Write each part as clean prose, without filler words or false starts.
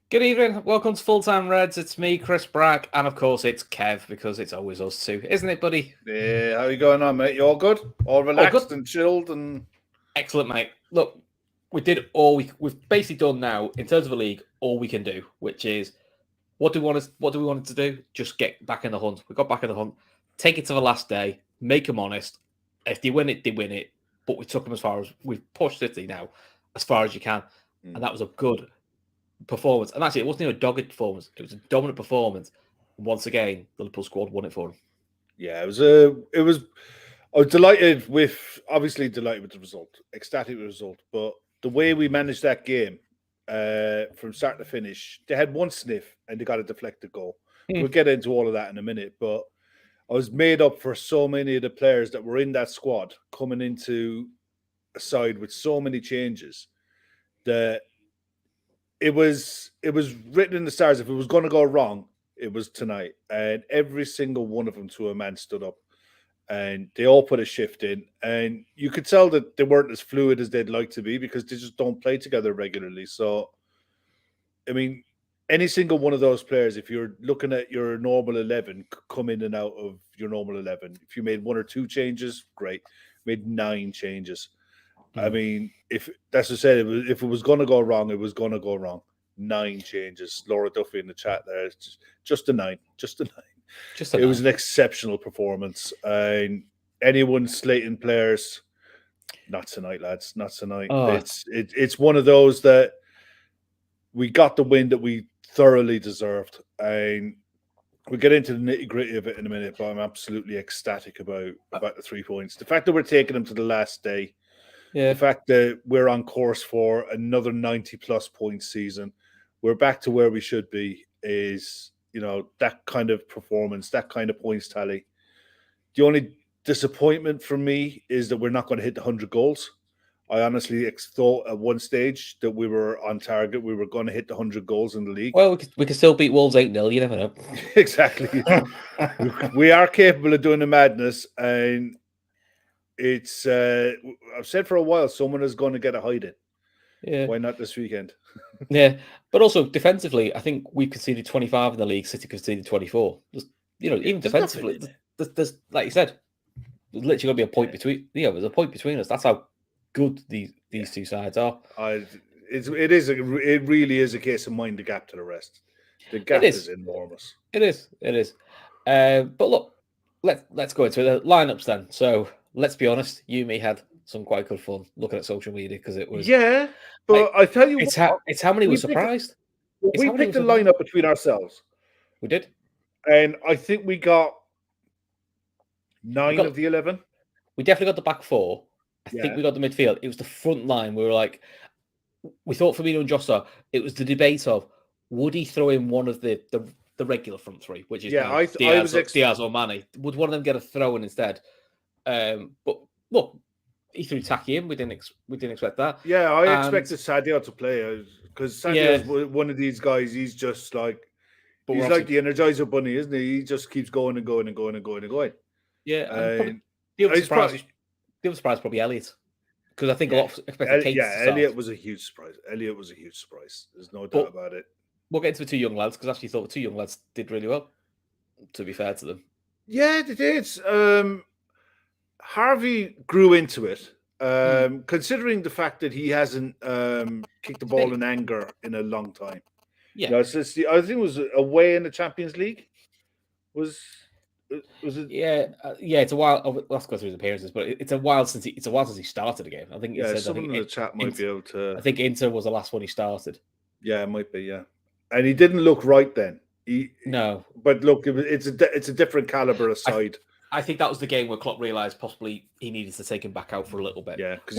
Good evening. Welcome to Full Time Reds. It's me, Chris Brack, and of course it's Kev because it's always us two, isn't it, buddy? Yeah, how you going on, mate? You all good? All relaxed and chilled and excellent, mate. Look, we did all we've basically done now in terms of a league all we can do, which is what do we want to do? Just get back in the hunt. We got back in the hunt. Take it to the last day. Make them honest. If they win it, they win it. But we took them as far as we've pushed City now as far as you can, and that was a good performance. And actually, it wasn't even a dogged performance; it was a dominant performance. And once again, the Liverpool squad won it for them. Yeah, it was. I was delighted with the result, ecstatic with the result. But the way we managed that game from start to finish, they had one sniff and they got a deflected goal. We'll get into all of that in a minute, but I was made up for so many of the players that were in that squad coming into a side with so many changes that it was written in the stars. If it was going to go wrong, it was tonight. And every single one of them to a man stood up and they all put a shift in. And you could tell that they weren't as fluid as they'd like to be because they just don't play together regularly. So, I mean, any single one of those players, if you're looking at your normal 11, come in and out of your normal 11. If you made one or two changes, great. Made 9 changes. I mean, if that's what I said, if it was going to go wrong, it was going to go wrong. 9 changes. Laura Duffy in the chat there. It's just a 9. Just a 9. It was an exceptional performance. And anyone slating players, not tonight, lads. Not tonight. It's one of those that we got the win that we thoroughly deserved. And we'll get into the nitty-gritty of it in a minute, but I'm absolutely ecstatic about the 3 points. The fact that we're taking them to the last day, the fact that we're on course for another 90-plus point season, we're back to where we should be, is, that kind of performance, that kind of points tally. The only disappointment for me is that we're not going to hit the 100 goals. I honestly thought at one stage that we were on target. We were going to hit the 100 goals in the league. Well, we could still beat Wolves 8-0. You never know. Exactly. We are capable of doing the madness, and it's I've said for a while someone is going to get a hiding. Yeah. Why not this weekend? Yeah. But also defensively, I think we've conceded 25 in the league. City conceded 24. Even defensively, there's like you said, there's literally going to be a point between. There's a point between us. That's how good these two sides are. It really is a case of mind the gap to the rest. The gap is enormous. It is. But look, let's go into the lineups then. So let's be honest, you and me had some quite good fun looking at social media because it was. Yeah, but I tell you, it's how many were surprised. We picked the lineup between ourselves. We did, and I think we got 9 of the 11. We definitely got the back 4. I think we got the midfield. It was the front line. We were like, we thought Firmino and Jota. It was the debate of would he throw in one of the regular front 3, which is Diaz or Mane. Would one of them get a throw in instead? But look, he threw Taki in. We didn't expect that. Yeah, I expected Sadio to play because Sadio is one of these guys. He's just like like the Energizer Bunny, isn't he? He just keeps going and going and going and going and going. Yeah, the other surprise probably Elliot, because I think a lot of expected Kate. Yeah, Elliot was a huge surprise. There's no doubt about it. We'll get into the 2 young lads because I actually thought the 2 young lads did really well. To be fair to them, yeah, they did. Harvey grew into it, considering the fact that he hasn't kicked the ball in anger in a long time. Yeah, I think it was away in the Champions League. Was it? Yeah. It's a while. Let's go through his appearances, but it's a while since he started a game. I think. Someone in the chat might be able to. I think Inter was the last one he started. Yeah, it might be. Yeah, and he didn't look right then. No, but look, it's a different caliber of side. I think that was the game where Klopp realised possibly he needed to take him back out for a little bit. Yeah, because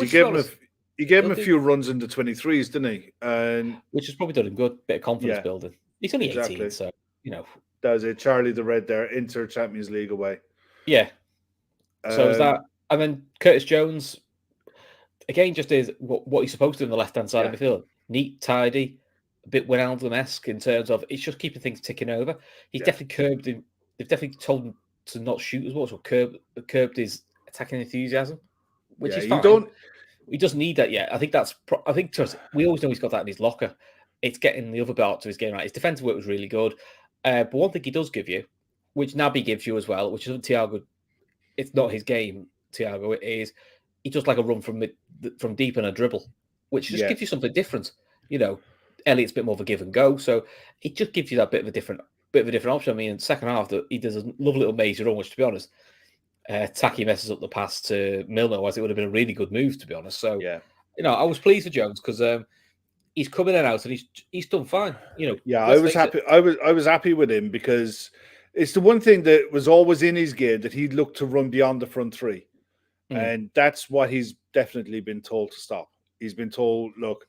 he gave him a few runs in the 23s, didn't he? And which has probably done him good. Bit of confidence building. He's only 18, so that was it. Charlie the Red there, Inter Champions League away. Yeah. So is that, and then Curtis Jones again just is what he's supposed to do on the left hand side of the field. Neat, tidy, a bit Wijnaldum-esque in terms of it's just keeping things ticking over. He's definitely curbed him. They've definitely told him to not shoot as well, so curbed his attacking enthusiasm, which is fine. He doesn't need that yet. I think we always know he's got that in his locker. It's getting the other part to his game right. His defensive work was really good. But one thing he does give you, which Naby gives you as well, which is Thiago, it's not his game, Thiago, it is he does like a run from deep and a dribble, which just gives you something different. Elliot's a bit more of a give and go, so it just gives you that bit of a different option. I mean, in the second half, he does a lovely little mazy run, which, to be honest, Taki messes up the pass to Milner, otherwise it would have been a really good move, to be honest. So, I was pleased with Jones because he's coming in and out and he's done fine. I was happy. I was happy with him because it's the one thing that was always in his game that he looked to run beyond the front three, and that's what he's definitely been told to stop. He's been told, look,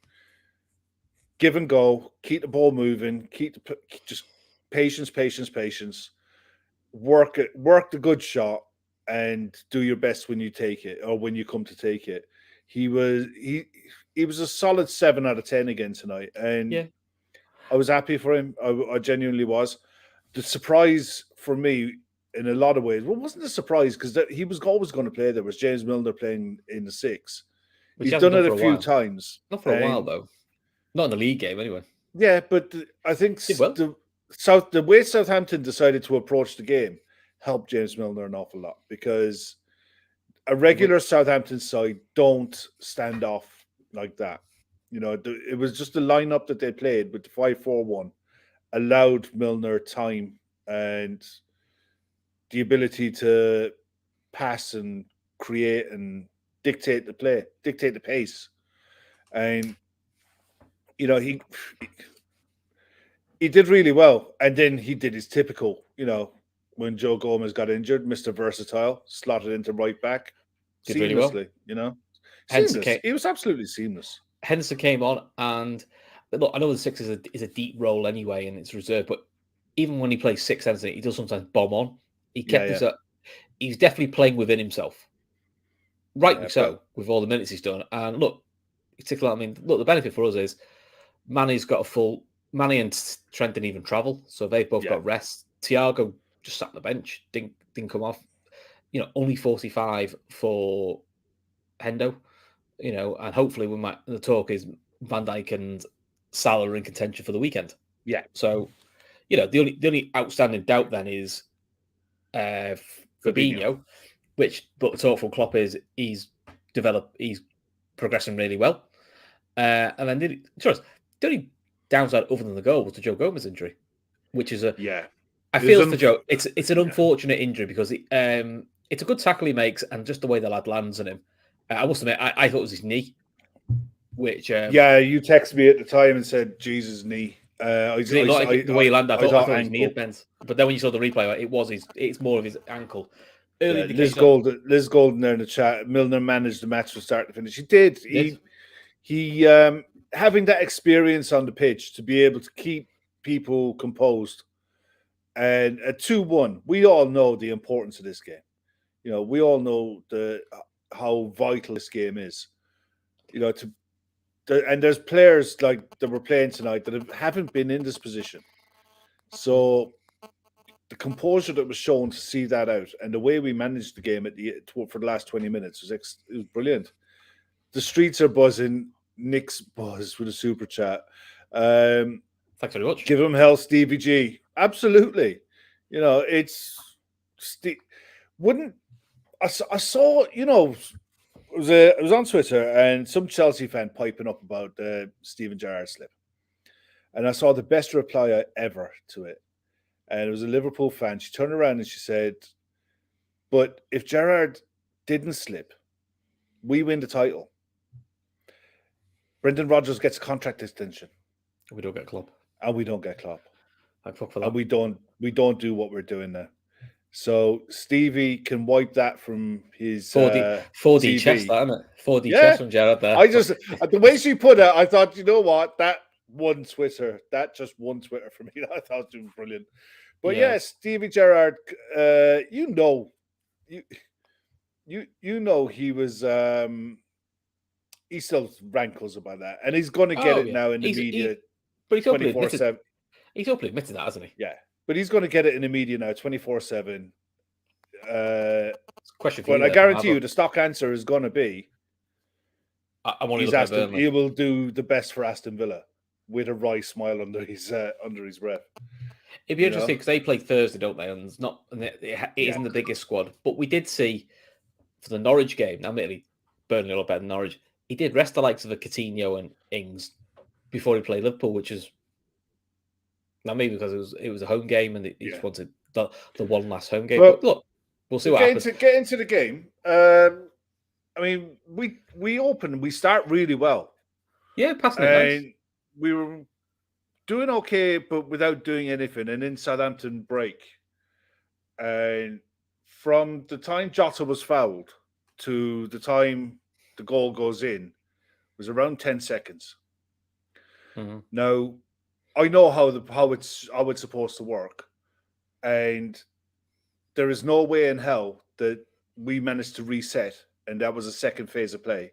give and go, keep the ball moving, just patience, work the good shot, and do your best when you take it or when you come to take it. He was a solid 7 out of 10 again tonight, and I was happy for him. I genuinely was. The surprise for me, in a lot of ways, wasn't a surprise because he was always going to play. There was James Milner playing in the 6. He's done it a few times. Not for a while though. Not in the league game anyway. Yeah, but I think the way Southampton decided to approach the game helped James Milner an awful lot because a regular Southampton side don't stand off like that. It was just the lineup that they played with the 5-4-1 allowed Milner time and the ability to pass and create and dictate the pace. And he did really well. And then he did his typical, when Joe Gomez got injured, Mr. Versatile, slotted into right back. Did really well. Seamless. He was absolutely seamless. Henderson came on, and look, I know the 6 is a deep role anyway, and it's reserved. But even when he plays 6 Henderson, he does sometimes bomb on. He kept his. He's definitely playing within himself, rightly so, with all the minutes he's done. And look, particularly, the benefit for us is Manny's got a full. Manny and Trent didn't even travel, so they've both got rest. Thiago just sat on the bench, didn't come off. Only 45 for Hendo. And hopefully the talk is Van Dijk and Salah are in contention for the weekend. Yeah. So, the only outstanding doubt then is Fabinho, but the talk from Klopp is he's progressing really well. And then the only downside other than the goal was the Joe Gomez injury, which is I feel for Joe. It's an unfortunate injury because it's a good tackle he makes, and just the way the lad lands on him. I must admit, I thought it was his knee. Which you texted me at the time and said, "Jesus, knee." The way he landed, I thought his knee had bent. But then when you saw the replay, it's more of his ankle. Liz Golden there in the chat. Milner managed the match from start to finish. He did. He having that experience on the pitch to be able to keep people composed. And at 2-1, we all know the importance of this game. We all know how vital this game is. And there's players like that were playing tonight that haven't been in this position. So the composure that was shown to see that out, and the way we managed the game for the last 20 minutes was brilliant. The streets are buzzing. Nick's buzz with a super chat. Thanks very much. Give him hell, Stevie G. Absolutely. It's I saw, it was on Twitter and some Chelsea fan piping up about the Steven Gerrard slip. And I saw the best reply ever to it. And it was a Liverpool fan. She turned around and she said, but if Gerrard didn't slip, we win the title. Brendan Rodgers gets a contract extension. We don't get Klopp. And we don't get Klopp. I'd fuck for that. And we don't do what we're doing now. So Stevie can wipe that from his 4D TV. chest, that, isn't it? 4D chest from Gerrard there. The way she put it, I thought, you know what? That just one Twitter for me. I thought it was brilliant. But Stevie Gerrard, he was he still rankles about that, and he's going to get it now in the media. But he's openly admitted that, hasn't he? Yeah, but he's going to get it in the media now, 24/7. Question for but you. I guarantee you, the stock answer is going to be, he he will do the best for Aston Villa. with a wry smile under his breath. It'd be interesting because they play Thursday, don't they? And it's not, and it isn't the biggest squad. But we did see for the Norwich game. Now, admittedly, Burnley a lot better than Norwich. He did rest the likes of a Coutinho and Ings before he played Liverpool, which is now maybe because it was a home game and he just wanted the one last home game. But look, we'll see what happens. Get into the game. I mean, we start really well. Yeah, passing it nice. We were doing okay, but without doing anything. And then Southampton break. And from the time Jota was fouled to the time the goal goes in was around 10 seconds. Mm-hmm. Now, I know how it's supposed to work. And there is no way in hell that we managed to reset, and that was a second phase of play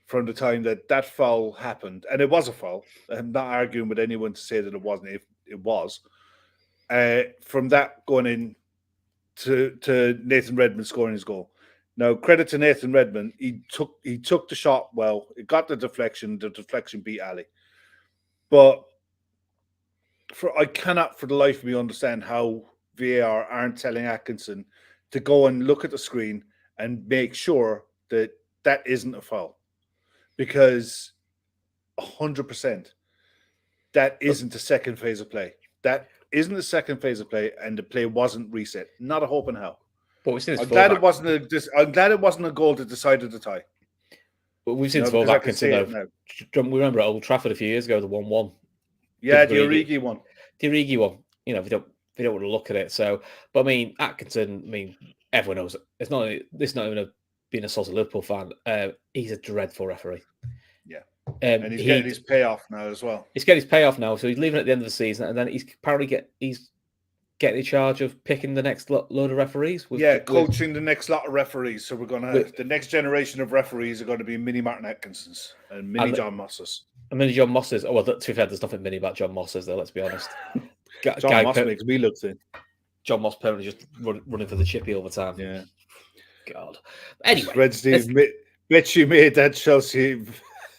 from the time that foul happened. And it was a foul. I'm not arguing with anyone to say that it wasn't. If it was. From that going in to Nathan Redmen scoring his goal. Now, credit to Nathan Redmen. He took the shot well. It got the deflection. The deflection beat Ali. But I cannot for the life of me understand how VAR aren't telling Atkinson to go and look at the screen and make sure that isn't a foul. Because 100% that isn't the second phase of play. That isn't the second phase of play, and the play wasn't reset. Not a hope in hell. But we've seen this. I'm glad it wasn't a goal that decided the tie. But we've seen this for Atkinson. We remember at Old Trafford a few years ago, the 1-1. Yeah, the Origi one. The Origi one. You know, if you don't want to look at it. So, but I mean, Atkinson. I mean, everyone knows it. It's not even being a sort of Liverpool fan. He's a dreadful referee. Yeah, and he's getting his payoff now as well. He's getting his payoff now, so he's leaving at the end of the season, and then he's apparently he's getting in charge of picking the next load of referees. Coaching the next lot of referees. So we're gonna the next generation of referees are going to be Mini Martin Atkinsons and John Mosses. And Mini John Mosses. Oh well, to be fair, there's nothing mini about John Mosses though. Let's be honest. John Moss makes me look thin. John Moss apparently just running for the chippy all the time. Yeah. God. Anyway, Red Steve, bet you made that Chelsea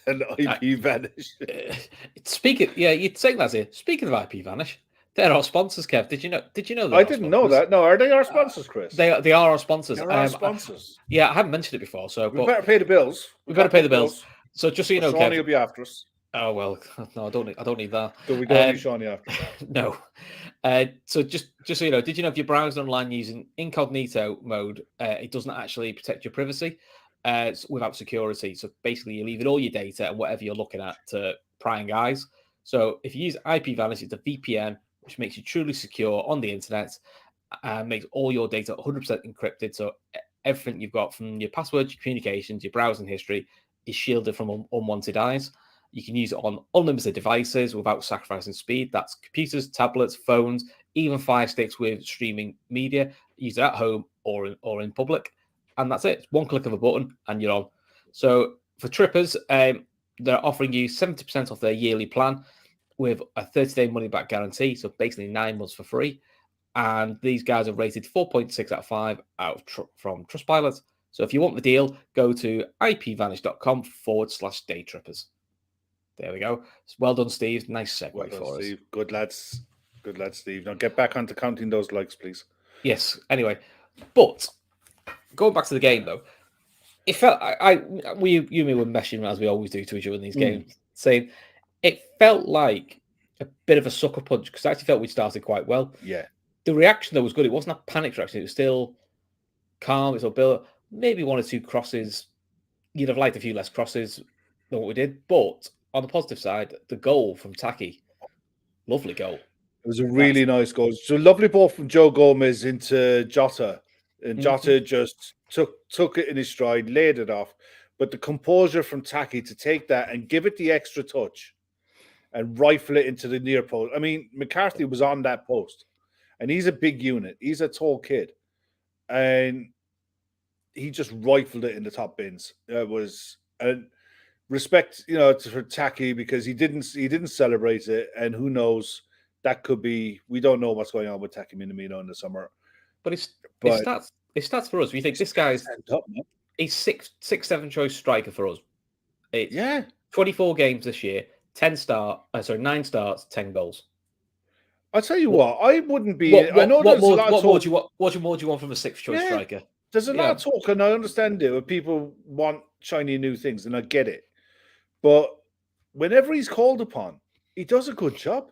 and IP vanish. You'd say that here. Speaking of IP vanish, they're our sponsors, Kev. Did you know that? I didn't know that. No, are they our sponsors, Chris? They are our sponsors. They're our sponsors. I haven't mentioned it before, so we better pay the bills. We better pay the bills. So just so you know, Shawnee will be after us. Oh well, no, I don't need that. So we don't need Shawnee after that. No. So just so you know, did you know if you're browsing online using incognito mode, it doesn't actually protect your privacy without security. So basically, you're leaving all your data and whatever you're looking at to prying eyes. So if you use IP vanish, it's a VPN, which makes you truly secure on the internet and makes all your data 100% encrypted. So everything you've got from your passwords, your communications, your browsing history is shielded from unwanted eyes. You can use it on unlimited devices without sacrificing speed. That's computers, tablets, phones, even Fire Sticks with streaming media. Use it at home or in public. And that's it. It's one click of a button and you're on. So for trippers, they're offering you 70% off their yearly plan with a 30-day money-back guarantee. So basically 9 months for free. And these guys are rated 4.6 out of 5 from Trustpilot. So if you want the deal, go to ipvanish.com/daytrippers. There we go. Well done, Steve. Nice segue for us. Steve. Good lads, Steve. Now get back onto counting those likes, please. Yes. Anyway, but going back to the game though, it felt you and me were meshing as we always do to each other in these games, saying it felt like a bit of a sucker punch because I actually felt we started quite well. Yeah. The reaction though was good. It wasn't a panic reaction. It was still calm. It was build. Maybe 1 or 2 crosses. You'd have liked a few less crosses than what we did, but on the positive side, the goal from Taki, lovely goal. It was a really nice goal. So lovely ball from Joe Gomez into Jota, and Jota just took it in his stride, laid it off. But the composure from Taki to take that and give it the extra touch and rifle it into the near post. I mean, McCarthy was on that post, and he's a big unit. He's a tall kid, and he just rifled it in the top bins. It was respect, for Taki because he didn't celebrate it, and who knows, that could be. We don't know what's going on with Taki Minamino in the summer. But it starts for us. We think this guy's a 6-7 choice striker for us. 24 games this year, 9 starts, 10 goals. I'll tell you what, I wouldn't be. What I know there's a lot of talk. What more do you want from a sixth choice striker? There's a lot of talk, and I understand it. Where people want shiny new things, and I get it. But whenever he's called upon, he does a good job,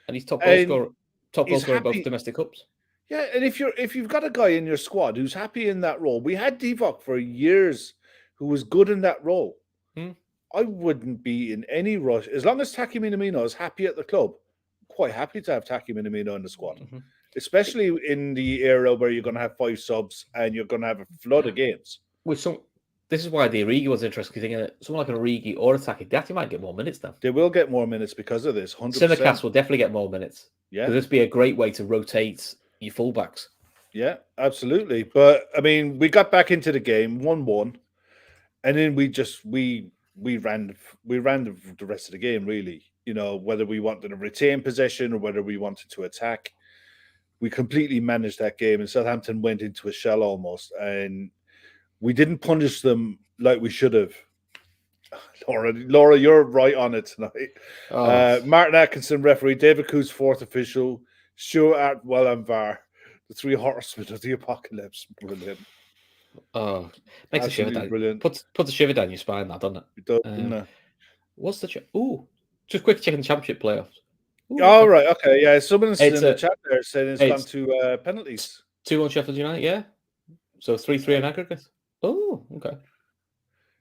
and he's top goal scorer in both happy. domestic cups. Yeah, and if you've got a guy in your squad who's happy in that role, we had Divock for years, who was good in that role. I wouldn't be in any rush as long as Taki Minamino is happy at the club. I'm quite happy to have Taki Minamino in the squad, especially in the era where you're going to have 5 subs and you're going to have a flood of games. This is why the Origi was interesting. Thinking someone like an Origi or a Taki, they actually might get more minutes then. They will get more minutes because of this. 100%. Simicast will definitely get more minutes. Yeah, this be a great way to rotate your fullbacks. Yeah, absolutely. But I mean, we got back into the game 1-1, and then we ran the rest of the game, really. You know, whether we wanted to retain possession or whether we wanted to attack. We completely managed that game, and Southampton went into a shell almost, and we didn't punish them like we should have. Laura, you're right on it tonight. Martin Atkinson, referee, David Coos, 4th official, shoutout while I'm VAR. The 3 horsemen of the apocalypse. Brilliant. Oh, makes a shiver down. Brilliant. Puts a shiver down your spine, that doesn't it? It does, doesn't it? What's the just quick checking the championship playoffs. Right, okay, yeah. Someone's in the chat there saying it's gone to penalties. 2-1 Sheffield United, yeah. So 3-3 in aggregate. Oh, okay.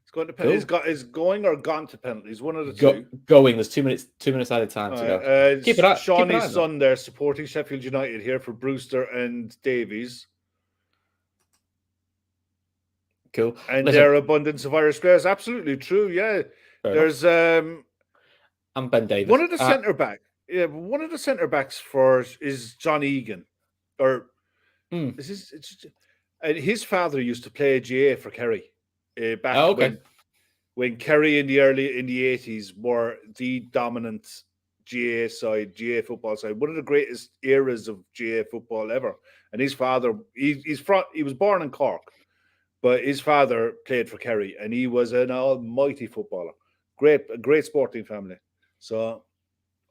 It's going to penalties. Is going or gone to penalties? One of the two. Going. There's 2 minutes out of time to go. Keep it up. Shawnee's son there supporting Sheffield United here for Brewster and Davies. Cool. And their abundance of Irish players. Absolutely true. Yeah. There's and Ben Davies. One of the centre back. Yeah, one of the centre backs is John Egan. Or his father used to play GA for Kerry. Back when Kerry in the 80s were the dominant GA football side, one of the greatest eras of GA football ever. And his father, he was born in Cork, but his father played for Kerry, and he was an almighty footballer. A great sporting family. So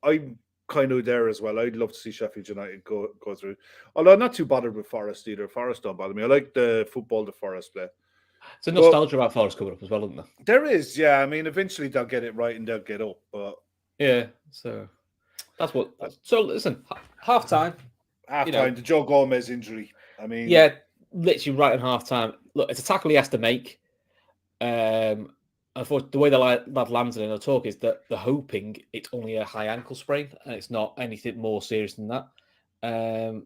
I'm kind of there as well. I'd love to see Sheffield United go through. Although I'm not too bothered with Forest either. Forest don't bother me. I like the football the Forest play. It's a nostalgia about Forest coming up as well, isn't there? There is, yeah. I mean, eventually they'll get it right and they'll get up. But yeah, so that's what. So listen, half time. The Joe Gomez injury. I mean, yeah, literally right in half time. Look, it's a tackle he has to make. Unfortunately, the way the lad lands in the talk is that they're hoping it's only a high ankle sprain and it's not anything more serious than that. There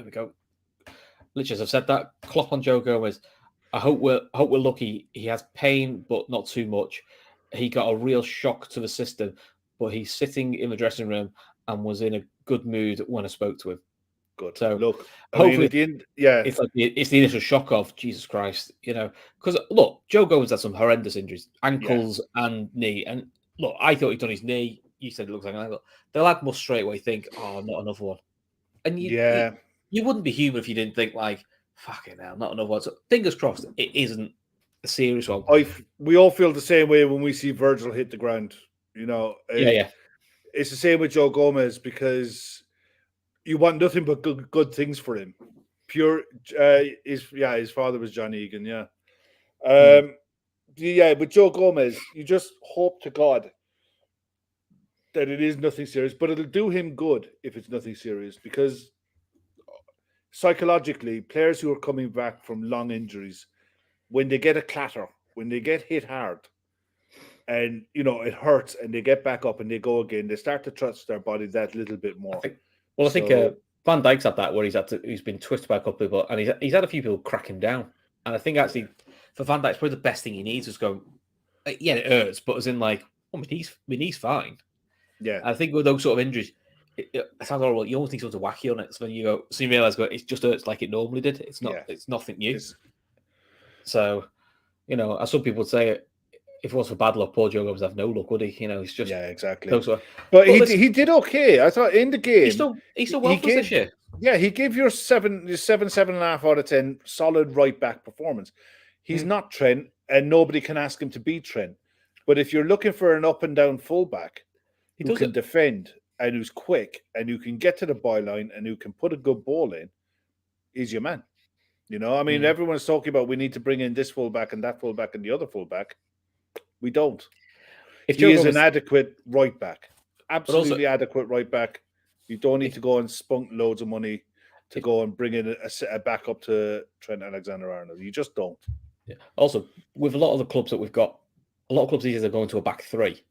we go. Literally, as I've said that, Klopp on Joe Gomez. I hope we're lucky. He has pain, but not too much. He got a real shock to the system, but he's sitting in the dressing room and was in a good mood when I spoke to him. Good. So look, hopefully, at the end, yeah, it's like it's the initial shock of Jesus Christ, because look, Joe Gomez had some horrendous injuries, ankles and knee, and look, I thought he'd done his knee. You said it looks like an ankle. The lad must straight away think, oh, not another one, and you wouldn't be human if you didn't think like, fucking hell, not another one. So fingers crossed, it isn't a serious one. We all feel the same way when we see Virgil hit the ground. Yeah. It's the same with Joe Gomez because you want nothing but good things for him. His father was John Egan, yeah. With Joe Gomez, you just hope to God that it is nothing serious, but it'll do him good if it's nothing serious because psychologically, players who are coming back from long injuries, when they get a clatter, when they get hit hard, and it hurts, and they get back up and they go again, they start to trust their body that little bit more. I think Van Dijk's had that where he's been twisted by a couple of people, and he's had a few people crack him down. And I think actually for Van Dijk, probably the best thing he needs is go. Yeah, it hurts, but as in like, my knee's fine. Yeah, and I think with those sort of injuries, it sounds horrible. You almost need someone to whack you on it. So then you realize it just hurts like it normally did. It's not. Yeah. It's nothing new. So, as some people would say, if it was for bad luck, poor Joe Gomez have no luck, would he? He's just exactly. But he did okay. I thought in the game he's still well for this year. Yeah, he gave your 7.5 out of 10 solid right back performance. He's not Trent, and nobody can ask him to be Trent. But if you're looking for an up and down fullback, who can defend and who's quick and who can get to the byline and who can put a good ball in, he's your man. You know, I mean, everyone's talking about we need to bring in this fullback and that fullback and the other fullback. We don't. He is an adequate right back. Absolutely adequate right back. You don't need to go and spunk loads of money to go and bring in a backup to Trent Alexander-Arnold. You just don't. Yeah. Also, with a lot of the clubs that we've got, a lot of clubs these days are going to a back three.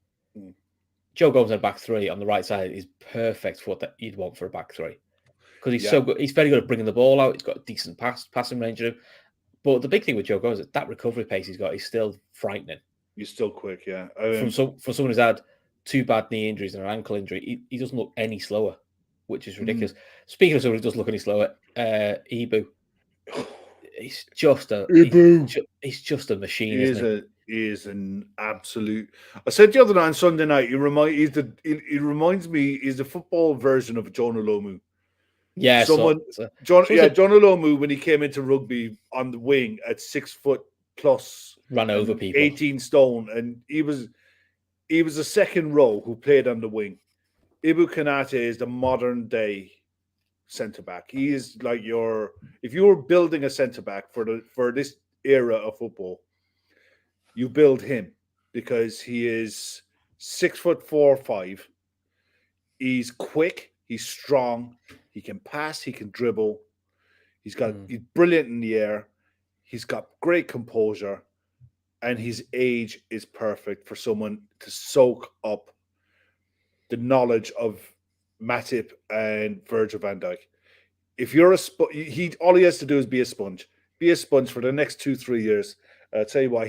Joe Gomez in a back three on the right side is perfect for what you'd want for a back three. Because he's so good. He's very good at bringing the ball out. He's got a decent passing range. But the big thing with Joe Gomez is that recovery pace he's got is still frightening. He's still quick, yeah. For someone who's had 2 bad knee injuries and an ankle injury, he doesn't look any slower, which is ridiculous. Speaking of someone who doesn't look any slower, Ibu. He's just a machine. He is an absolute. I said the other night on Sunday night. He reminds me. He's the football version of John Olomu. Yeah, John Olomu when he came into rugby on the wing at 6 foot plus, ran over people, 18 stone, and he was a second row who played on the wing. Ibu Konate is the modern day centre back. He is like if you were building a centre back for this era of football, you build him because he is 6'4" or 5. He's quick. He's strong. He can pass. He can dribble. He's brilliant in the air. He's got great composure, and his age is perfect for someone to soak up the knowledge of Matip and Virgil van Dijk. If you're all he has to do is be a sponge. Be a sponge for the next 2-3 years. I'll tell you why.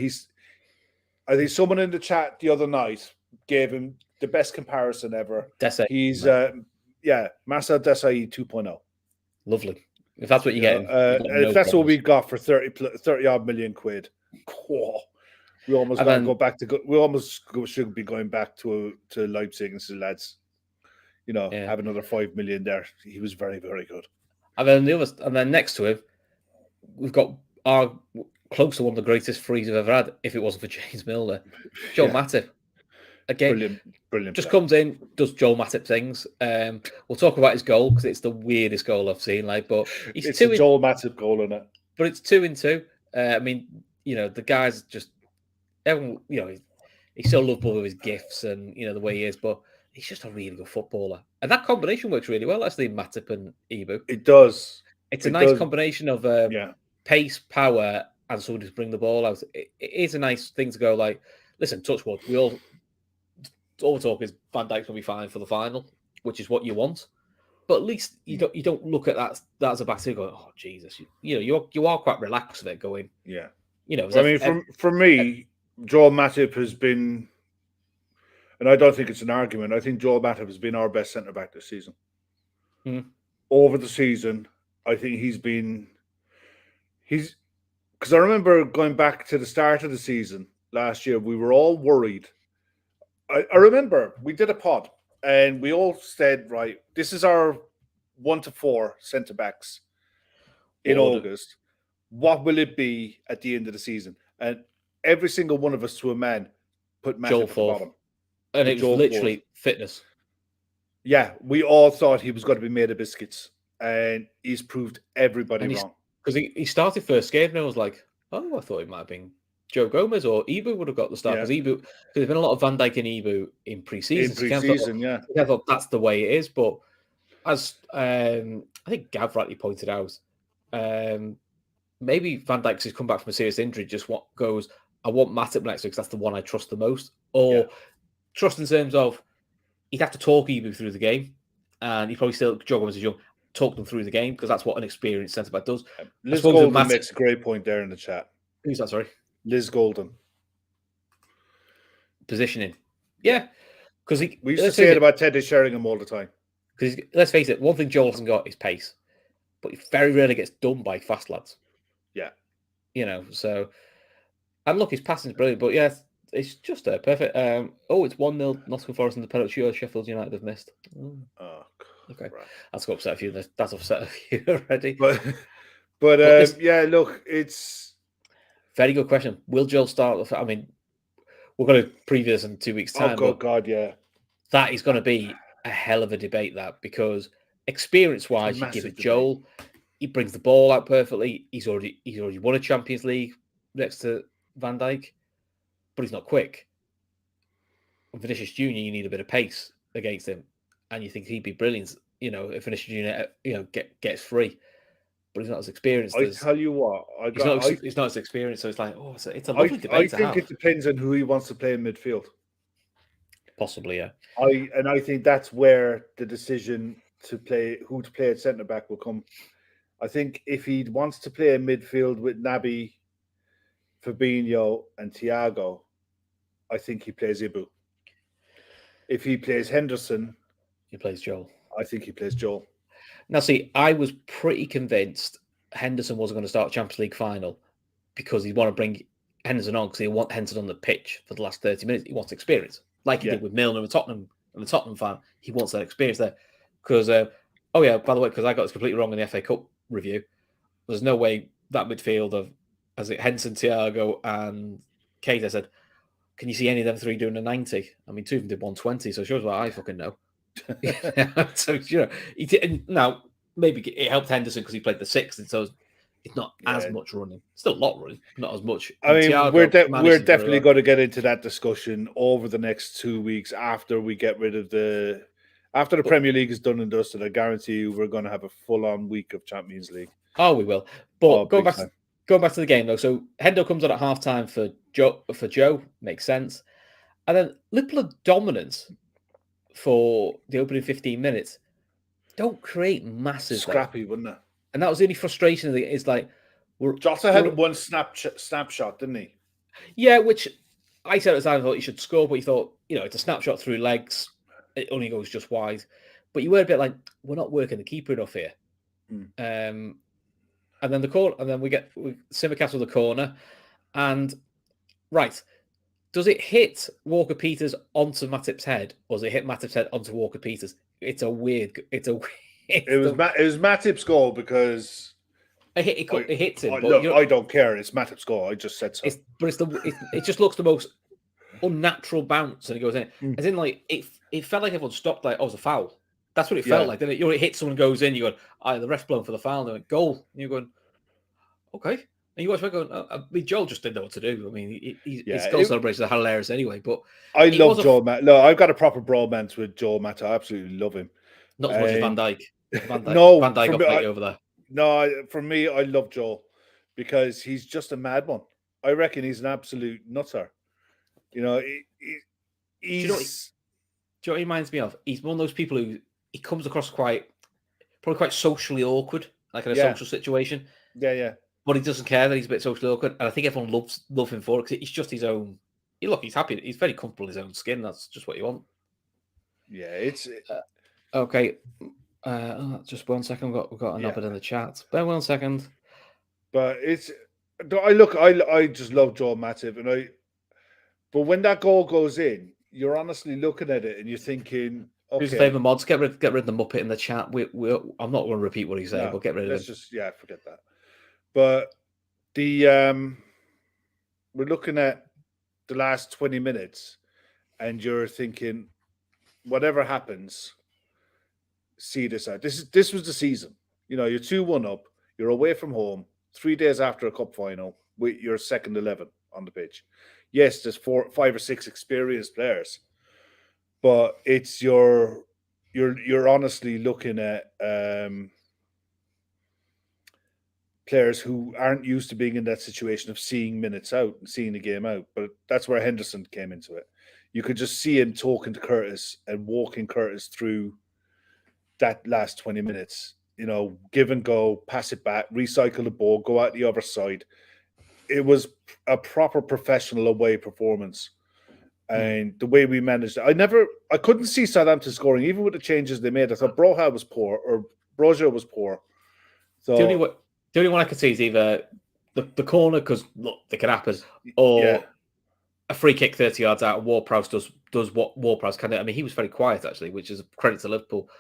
I think someone in the chat the other night gave him the best comparison ever. He's Massa Desai 2.0. Lovely. If that's what you get, if that's what we got for 30 odd million quid, we almost should be going back to Leipzig and say, lads, have another 5 million there. He was very, very good. And then next to him, we've got close to one of the greatest frees we've ever had. If it wasn't for James Milner, Joel Matip. Again, brilliant. Just comes in, does Joel Matip things. We'll talk about his goal because it's the weirdest goal I've seen. But it's a Joel Matip goal, isn't it? But it's 2-2. I mean, the guy's just everyone. He's so lovable with his gifts and the way he is, but he's just a really good footballer. And that combination works really well, actually, Matip and Ibu. It does. It's a nice combination of pace, power, and someone to bring the ball out. It is a nice thing to go listen, touch wood. All we talk is Van Dijk's going to be fine for the final, which is what you want. But at least you don't look at that as a back to go, oh Jesus, you are quite relaxed with it going. Yeah, for me, Joel Matip has been, and I don't think it's an argument. I think Joel Matip has been our best centre back this season. Over the season, I think he's because I remember going back to the start of the season last year, we were all worried. I remember we did a pod and we all said, right, this is our 1 to 4 centre backs in August. What will it be at the end of the season? And every single one of us to a man put Matip at the bottom. And it was literally fitness. Yeah, we all thought he was going to be made of biscuits, and he's proved everybody wrong. Because he started first game, and I was like, oh, I thought it might have been Joe Gomez or Ibu would have got the start. Because there's been a lot of Van Dijk and Ibu in pre-season. I thought that's the way it is. But as I think Gav rightly pointed out, maybe Van Dijk has come back from a serious injury, just goes, I want Matip next week because that's the one I trust the most. Or trust in terms of he'd have to talk Ibu through the game, and he probably still, Joe Gomez is young, talk them through the game because that's what an experienced centre-back does. Liz Golden makes a great point there in the chat. Who's that, sorry? Liz Golden. Positioning. Yeah. Because we used to say it about Teddy Sheringham all the time. Because let's face it, one thing Joel hasn't got is pace. But he very rarely gets done by fast lads. Yeah. So... And look, his passing's brilliant, but yeah, it's just perfect. It's 1-0 Nottingham Forest in the penalty shootout Sheffield United have missed. Oh, okay. Right. That's upset a few. That's upset a few already. But look, it's very good question. Will Joel start? I mean, we're going to preview this in 2 weeks' time. Oh God, yeah. that is going to be a hell of a debate, that, because experience-wise, you give it debate. Joel. He brings the ball out perfectly. He's already won a Champions League next to Van Dijk, but he's not quick. And Vinicius Junior, you need a bit of pace against him, and you think he'd be brilliant. If Vinicius Junior, gets free, but he's not as experienced. I tell you what, he's not as experienced, so it's like, it's a lovely debate to have. I think it depends on who he wants to play in midfield. Possibly, yeah. I think that's where the decision to play who to play at centre back will come. I think if he wants to play in midfield with Naby, Fabinho, and Thiago, I think he plays Ibu. If he plays Henderson, he plays Joel. I think he plays Joel. Now, see, I was pretty convinced Henderson wasn't going to start Champions League final because he'd want to bring Henderson on because he want Henderson on the pitch for the last 30 minutes. He wants experience, like he did with Milner and Tottenham. And the Tottenham fan, he wants that experience there. Because, by the way, because I got this completely wrong in the FA Cup review, there's no way that midfield of Henderson, Thiago, and Kate, I said, can you see any of them three doing a 90? I mean, two of them did 120, so it shows what I fucking know. So, he did. Now, maybe it helped Henderson because he played the sixth, and so it's not as much running. Still a lot running, not as much. I mean, Thiago, we're definitely going to get into that discussion over the next 2 weeks after we get rid of after the Premier League is done and dusted. I guarantee you we're going to have a full-on week of Champions League. Oh, we will. But going back to the game, though, so Hendo comes on at half-time for Joe, makes sense. And then Liverpool dominance for the opening 15 minutes. Don't create massive... Scrappy, wouldn't it? And that was the only frustration. It's like... Jota had one snapshot, didn't he? Yeah, which I said at the time, I thought he should score, but he thought, it's a snapshot through legs. It only goes just wide. But you were a bit like, we're not working the keeper enough here. And then the corner, and then we Simicast with the corner, and right, does it hit Walker Peters onto Matip's head, or does it hit Matip's head onto Walker Peters? It was Matip's goal because it hits him. I don't care. It's Matip's goal. I just said so. It just looks the most unnatural bounce, and it goes in. As in, like it felt like everyone stopped. Like, it was a foul. That's what it felt like. Didn't it? It hits someone, goes in. You go, the ref's blown for the foul. And they went, goal. And you're going, okay. And you watch me going, Joel just didn't know what to do. I mean, his goal celebrations are hilarious anyway. But I love Joel Matip. No, I've got a proper bromance with Joel Matip. I absolutely love him. Not as much as Van Dijk. Van Dijk got over there. No, for me, I love Joel because he's just a mad one. I reckon he's an absolute nutter. He's. Do you know what he reminds me of? He's one of those people who he comes across probably quite socially awkward, like in a social situation. Yeah. But he doesn't care that he's a bit socially awkward, and I think everyone love him for it because he's just his own. He's happy. He's very comfortable in his own skin. That's just what you want. Yeah, it's okay. Just 1 second. We've got a knob in the chat. Bear 1 second. But I just love Joel Matip, but when that goal goes in, you're honestly looking at it and you're thinking, okay. Who's the favourite mods? Get rid of the Muppet in the chat. I'm not going to repeat what he said, but get rid of him. Forget that. But we're looking at the last 20 minutes and you're thinking, whatever happens, see this out. This was the season. You're 2-1 up. You're away from home 3 days after a cup final with your second 11 on the pitch. Yes, there's 5 or 6 experienced players, but it's you're honestly looking at players who aren't used to being in that situation of seeing minutes out and seeing the game out. But that's where Henderson came into it. You could just see him talking to Curtis and walking Curtis through that last 20 minutes. Give and go, pass it back, recycle the ball, go out the other side. It was a proper professional away performance. And the way we managed it, I couldn't see Southampton scoring, even with the changes they made. I thought Broja was poor, or Broja was poor. So the only one I could see is either the corner, because look, they could happen, or a free kick 30 yards out, and Ward-Prowse does what Ward-Prowse can do. I mean, he was very quiet, actually, which is a credit to Liverpool.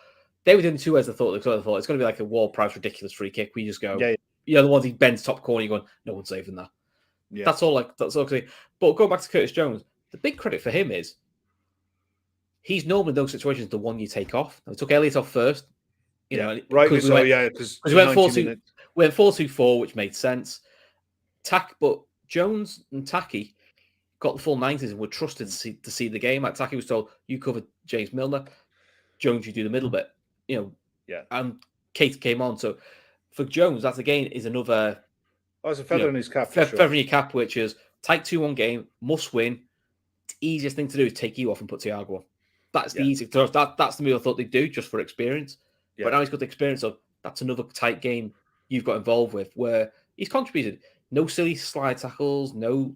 They were doing 2 ways. I thought it's going to be like a Ward-Prowse ridiculous free kick. We just go, the ones he bends top corner, you're going, no one's saving that. Yeah. That's all. But going back to Curtis Jones, the big credit for him is he's normally in those situations the one you take off. We took Elliott off first, you know, rightly so. Because we went 4-2-4, which made sense. But Jones and Taki got the full 90s and were trusted to see the game. Like Taki was told, you cover James Milner, Jones, you do the middle bit, you know. Yeah. And Kate came on. So for Jones, that again is another. Oh, it's a feather in his cap. Feather in your cap, which is tight 2-1 game, must win. The easiest thing to do is take you off and put Thiago on. That's the easy. That's the move I thought they'd do just for experience. Yeah. But now he's got the experience of that's another tight game you've got involved with where he's contributed. No silly slide tackles, no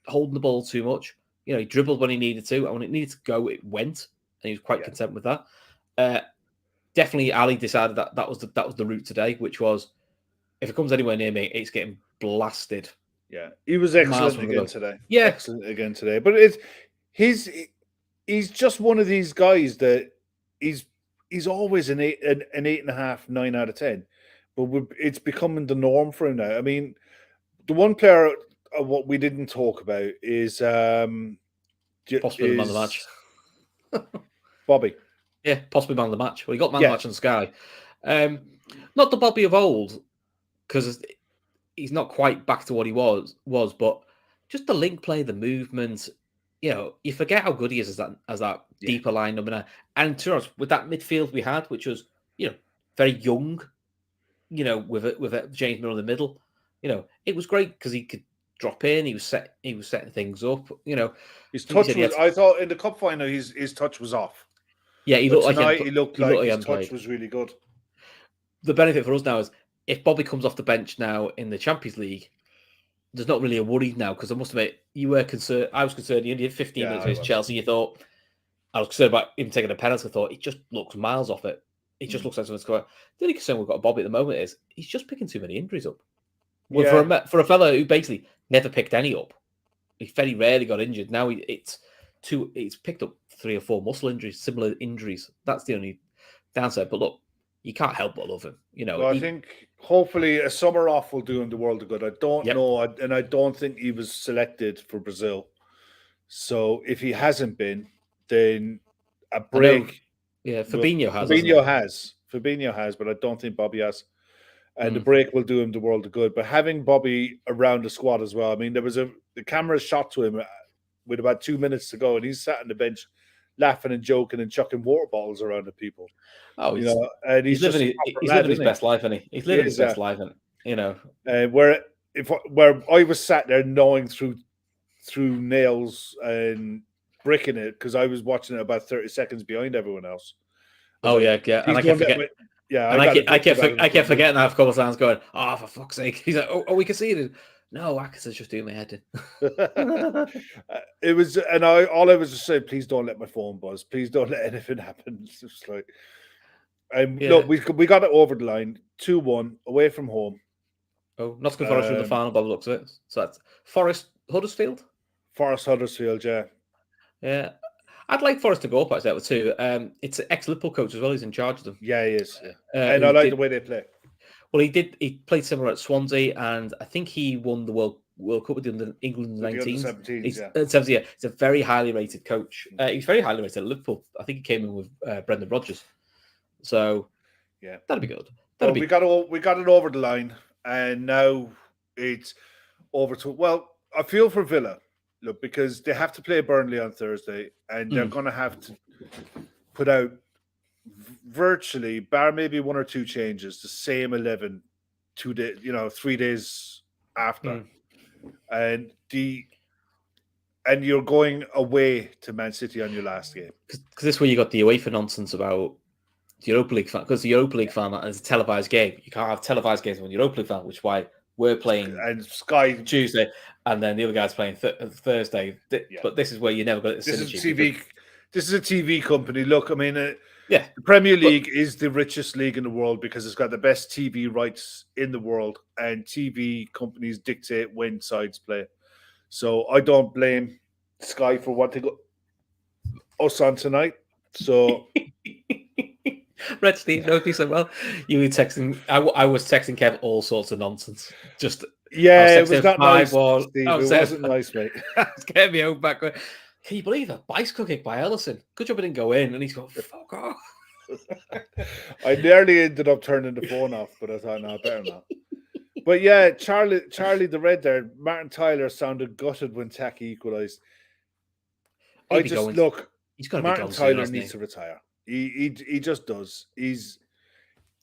holding the ball too much. You know, he dribbled when he needed to, and when it needed to go, it went, and he was quite content with that. Definitely, Ali decided that was the route today, which was if it comes anywhere near me, it's getting blasted. Yeah, he was excellent again today. Yeah, excellent again today. But he's just one of these guys that he's always an 8.5, 9 out of 10. But it's becoming the norm for him now. I mean, the one player what we didn't talk about is possibly the man of the match. Bobby. Yeah, possibly man of the match. Well, he got man of the match on Sky. Not the Bobby of old, because he's not quite back to what he was, but just the link play, the movement. You know, you forget how good he is as that deeper line number 9. And to us, with that midfield we had, which was very young, with James Milner in the middle, it was great because he could drop in. He was setting things up. His touch was. I thought in the cup final, his touch was off. Yeah, he looked like his touch was really good. The benefit for us now is if Bobby comes off the bench now in the Champions League, there's not really a worry now because I must admit you were concerned. I was concerned. He only had 15 minutes against Chelsea. You thought I was concerned about even taking a penalty. I thought it just looks miles off it. It just looks like something's going. The only concern we've got Bobby at the moment is he's just picking too many injuries up. Well, for a fella who basically never picked any up, he very rarely got injured. Now it's picked up 3 or 4 muscle injuries, similar injuries. That's the only downside. But look, you can't help but love him. I think hopefully a summer off will do him the world of good. I don't know, and I don't think he was selected for Brazil. So if he hasn't been, then a break. Yeah, Fabinho has. Fabinho has, but I don't think Bobby has. And the break will do him the world of good. But having Bobby around the squad as well. I mean, the camera shot to him with about 2 minutes to go, and he's sat on the bench laughing and joking and chucking water bottles around at people. Oh, and he's living his best life, isn't he? He's living his best life, where I was sat there gnawing through nails and bricking it because I was watching it about 30 seconds behind everyone else. And I kept forgetting. I kept forgetting that a couple of times, going, "Oh, for fuck's sake!" He's like, "Oh, we conceded." No, Atkinson's just doing my head in. It was, and all I was just saying, please don't let my phone buzz. Please don't let anything happen. It's just like, look, we got it over the line, 2-1 away from home. Oh, Nottingham Forest in the final by the looks of it. So that's Forest Huddersfield. Forest Huddersfield, yeah. Yeah, I'd like Forest to go up actually too. It's an ex-Liverpool coach as well. He's in charge of them. Yeah, he is. And I like the way they play. Well, he played similar at Swansea, and I think he won the World Cup with the England 19s. He's a very highly rated coach. He's very highly rated at Liverpool. I think he came in with Brendan Rodgers. So, yeah, that'd be good. We got it over the line, and now it's over to. Well, I feel for Villa, look, because they have to play Burnley on Thursday, and they're going to have to put out virtually, bar maybe 1 or 2 changes, the same 11 3 days after, and you're going away to Man City on your last game because this is where you got the UEFA nonsense about the Europa League fan, because the Europa League fan is a televised game. You can't have televised games on the Europa League fan, which is why we're playing and Sky Tuesday, and then the other guy's playing Thursday. But this is where you never got the synergy. This is a TV company. Look, I mean, the Premier League is the richest league in the world because it's got the best TV rights in the world, and TV companies dictate when sides play. So I don't blame Sky for wanting us on tonight. So. Red Steve knows me so well. You were texting. I was texting Kev all sorts of nonsense. Just it was not nice. Steve. It wasn't nice, mate. It's getting me home back. Can you believe that bicycle kick by Ellison? Good job it didn't go in, and he's going, fuck off. I nearly ended up turning the phone off, but I thought, no, better not. But yeah, Charlie the Red there, Martin Tyler sounded gutted when Taki equalised. He's got to Martin be Tyler needs to retire. He just does. He's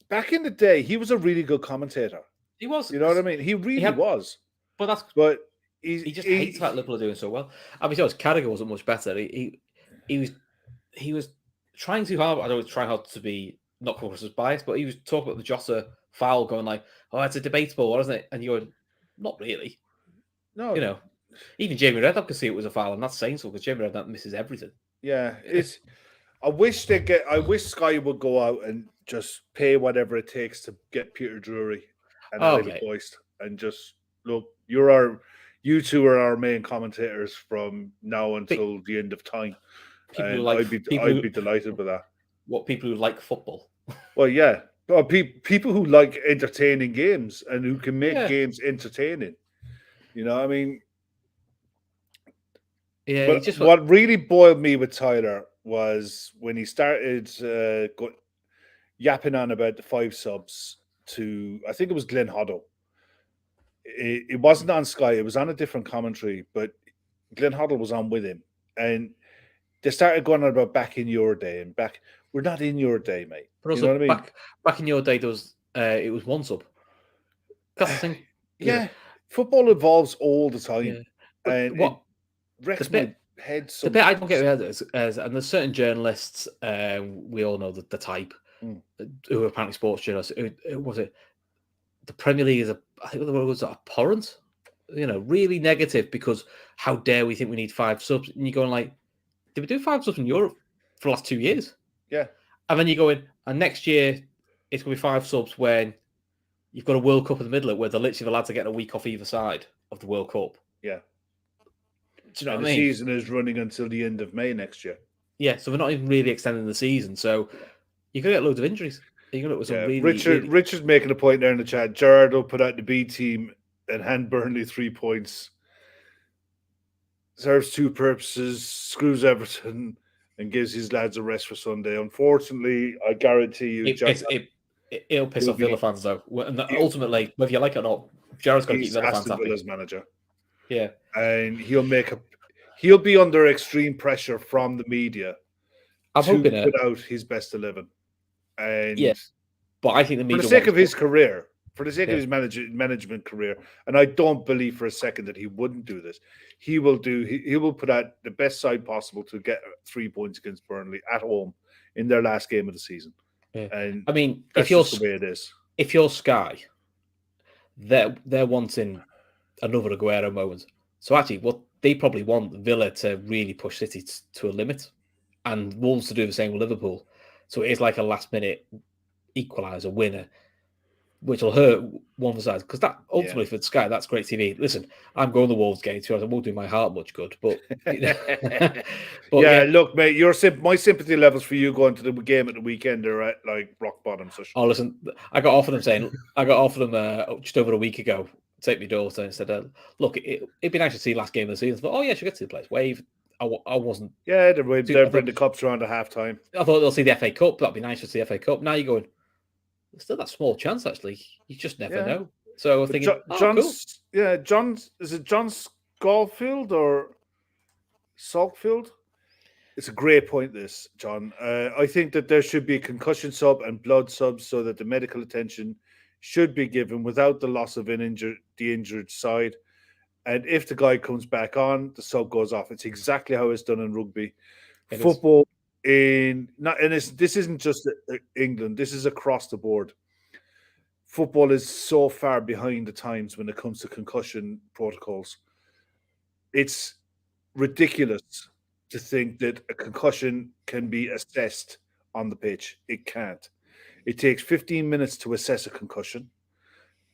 back in the day, he was a really good commentator. He was. You know what I mean? He really was. But he just hates that Liverpool are doing so well. I mean, Carragher wasn't much better. He was trying too hard. I don't try hard to be not come across as biased, but he was talking about the Jota foul, going like, "Oh, it's a debatable, wasn't it?" And you're going, "Not really." No, you know, even Jamie Redknapp could see it was a foul, and that's saying so because Jamie Redknapp misses everything. Yeah, it's. I wish Sky would go out and just pay whatever it takes to get Peter Drury and Ali Boyce and just look. You two are our main commentators from now until the end of time. I'd be delighted with that. What, people who like football? Well, yeah. People who like entertaining games and who can make games entertaining. You know, I mean... Yeah, but what really boiled me with Tyler was when he started yapping on about the 5 subs to... I think it was Glenn Hoddle. It wasn't on Sky. It was on a different commentary, but Glenn Hoddle was on with him. And they started going on about back in your day and back... We're not in your day, mate. But also, you know what I mean? Back in your day, there was it was 1 sub. That's the thing. Yeah. Football evolves all the time. Yeah. And what wrecks my head. The bit I don't get is and there's certain journalists, we all know the type, who are apparently sports journalists. Who was it? The Premier League is I think the word was abhorrent. You know, really negative because how dare we think we need 5 subs? And you're going like, did we do 5 subs in Europe for the last 2 years? Yeah. And then you go in, and next year it's going to be 5 subs when you've got a World Cup in the middle of it, where they're literally the lads are getting a week off either side of the World Cup. Yeah. Do you know what I mean? The season is running until the end of May next year. Yeah, so we're not even really extending the season. So you're going to get loads of injuries. You're going to get some Richard's making a point there in the chat. Gerrard will put out the B team and hand Burnley 3 points. Serves 2 purposes, screws Everton, and gives his lads a rest for Sunday. Unfortunately, I guarantee you... It'll piss off Villa fans, though. And ultimately, whether you like it or not, Gerrard's got to keep Villa fans happy. Villa's manager. Yeah. And he'll be under extreme pressure from the media to put out his best 11. And yes, but I think the media... For the sake of his career, for the sake of his management career, and I don't believe for a second that he wouldn't do this, he will put out the best side possible to get 3 points against Burnley at home in their last game of the season. Yeah. And I mean, that's just the way it is. If you're Sky, they're wanting another Aguero moment. So actually, what they probably want Villa to really push City to a limit, and Wolves to do the same with Liverpool. So it is like a last-minute equaliser winner, which will hurt one of the sides. Because that ultimately for Sky, that's great TV. Listen, I'm going to the Wolves game too. I won't do my heart much good, but, look, mate, my sympathy levels for you going to the game at the weekend are at like rock bottom. So listen, I got offered them just over a week ago. Take my daughter and said, "Look, it'd be nice to see last game of the season." But she'll get to the place. Wave. I wasn't. Yeah, they're bringing the cups around at halftime. I thought they'll see the FA Cup. That'd be nice to see the FA Cup. Now you're going. There's still that small chance, actually. You just never know. So I'm thinking, John's, cool. John's, is it John Schofield or Salkfield? It's a great point, this, John. I think that there should be a concussion sub and blood subs so that the medical attention should be given without the loss of the injured side. And if the guy comes back on, the sub goes off. It's exactly how it's done in rugby. Football this isn't just England. This is across the board. Football is so far behind the times when it comes to concussion protocols. It's ridiculous to think that a concussion can be assessed on the pitch. It can't. It takes 15 minutes to assess a concussion.